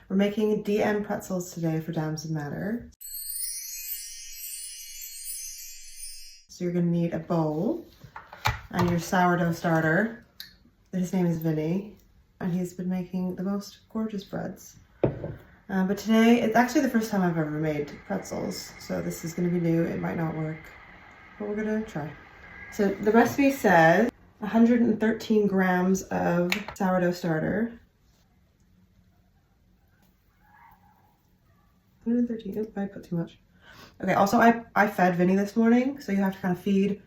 We're making DM pretzels today for Damson Madder. So you're gonna need a bowl and your sourdough starter. His name is Vinny, and he's been making the most gorgeous breads. But today, it's actually the first time I've ever made pretzels, so this is gonna be new. It might not work, but we're gonna try. So the recipe says 113 grams of sourdough starter. 113, oops, I put too much. Okay, also I fed Vinny this morning, so you have to kind of feed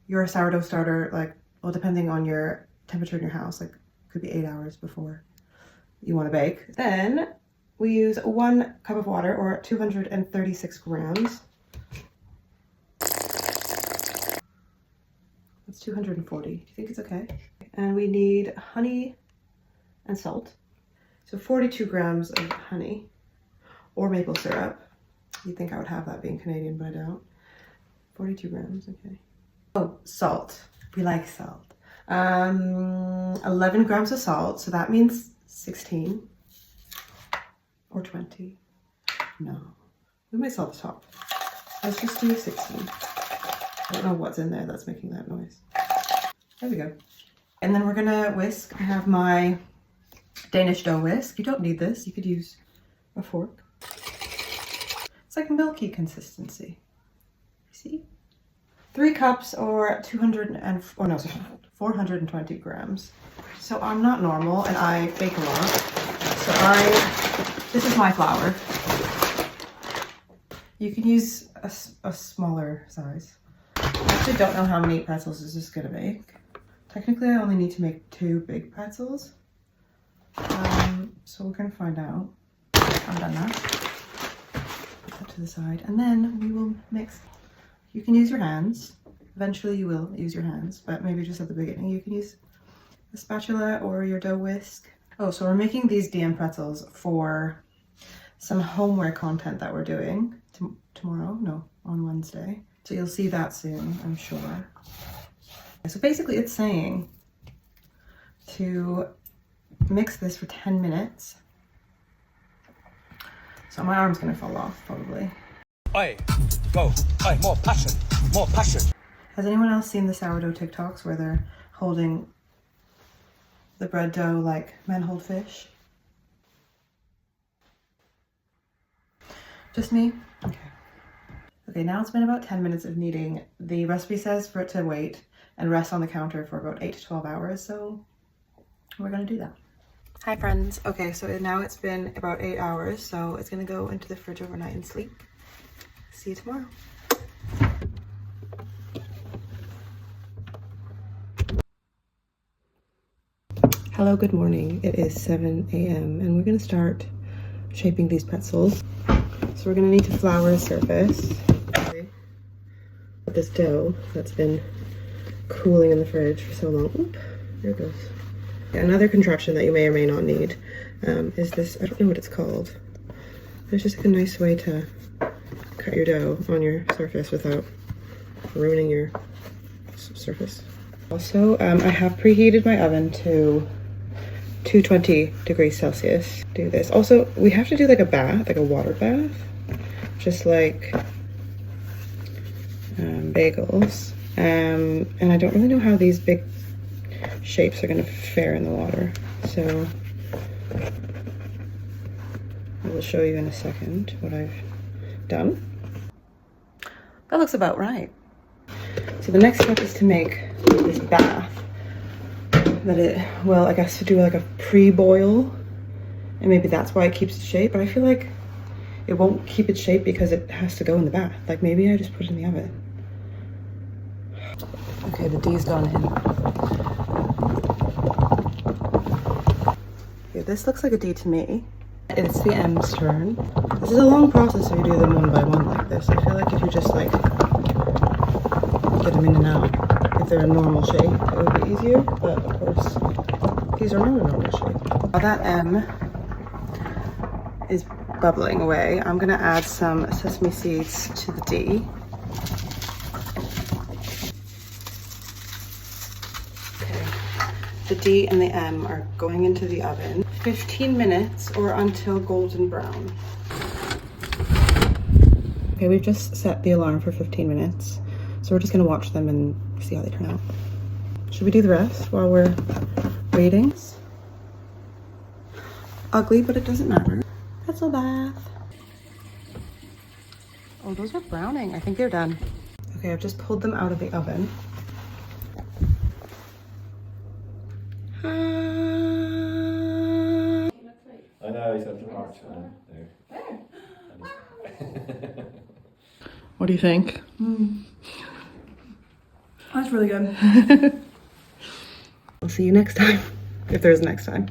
your sourdough starter, like, well, depending on your temperature in your house, like could be 8 hours before you want to bake. Then we use 1 cup of water, or 236 grams. That's 240. Do you think it's okay? And we need honey and salt. So 42 grams of honey or maple syrup. You'd think I would have that being Canadian, but I don't. 42 grams, okay. Oh, salt. We like salt. 11 grams of salt, so that means 16 or 20. No, we might salt the top. Let's just do 16. I don't know what's in there that's making that noise. There we go. And then we're gonna whisk. I have my Danish dough whisk. You don't need this, you could use a fork. It's like milky consistency. See? 3 cups or 420 grams. So I'm not normal and I bake a lot. So this is my flour. You can use a smaller size. I actually don't know how many pretzels this is gonna make. Technically I only need to make 2 big pretzels. So we're gonna find out. I've done that. Put that to the side and then we will mix. You can use your hands. Eventually you will use your hands, but maybe just at the beginning. You can use a spatula or your dough whisk. Oh, so we're making these DM pretzels for some homework content that we're doing tomorrow, no, on Wednesday. So you'll see that soon, I'm sure. So basically it's saying to mix this for 10 minutes. So my arm's gonna fall off probably. Oi, go, oi, more passion, more passion. Has anyone else seen the sourdough TikToks where they're holding the bread dough like men hold fish? Just me? Okay. Okay, now it's been about 10 minutes of kneading. The recipe says for it to wait and rest on the counter for about 8 to 12 hours, so we're gonna do that. Hi friends. Okay, so now it's been about 8 hours, so it's gonna go into the fridge overnight and sleep. See you tomorrow. Hello, good morning. It is 7 a.m. and we're gonna start shaping these pretzels. So we're gonna need to flour a surface. This dough that's been cooling in the fridge for so long. Oop, there it goes. Another contraption that you may or may not need is this, I don't know what it's called. It's just like a nice way to cut your dough on your surface without ruining your surface. Also, I have preheated my oven to 220 degrees Celsius. Do this. Also, we have to do like a bath, like a water bath, just like bagels. And I don't really know how these big shapes are gonna fare in the water. So I will show you in a second what I've done. That looks about right. So the next step is to make this bath that it will, I guess, to do like a pre-boil, and maybe that's why it keeps its shape, but I feel like it won't keep its shape because it has to go in the bath. Like maybe I just put it in the oven. Okay, the D's gone in. Okay, this looks like a D to me. It's the M's turn. This is a long process if you do them one by one like this. I feel like if you just like get them in and out, if they're a normal shape, it would be easier, but of course, these are not a normal shape. While that M is bubbling away, I'm gonna add some sesame seeds to the D. Okay, the D and the M are going into the oven 15 minutes or until golden brown. Okay, we've just set the alarm for 15 minutes. So we're just gonna watch them and see how they turn out. Should we do the rest while we're waiting? Ugly, but it doesn't matter. Pretzel bath. Oh, those are browning. I think they're done. Okay, I've just pulled them out of the oven. I know, he's having a hard time there. What do you think? That's really good. I'll see you next time, if there's next time.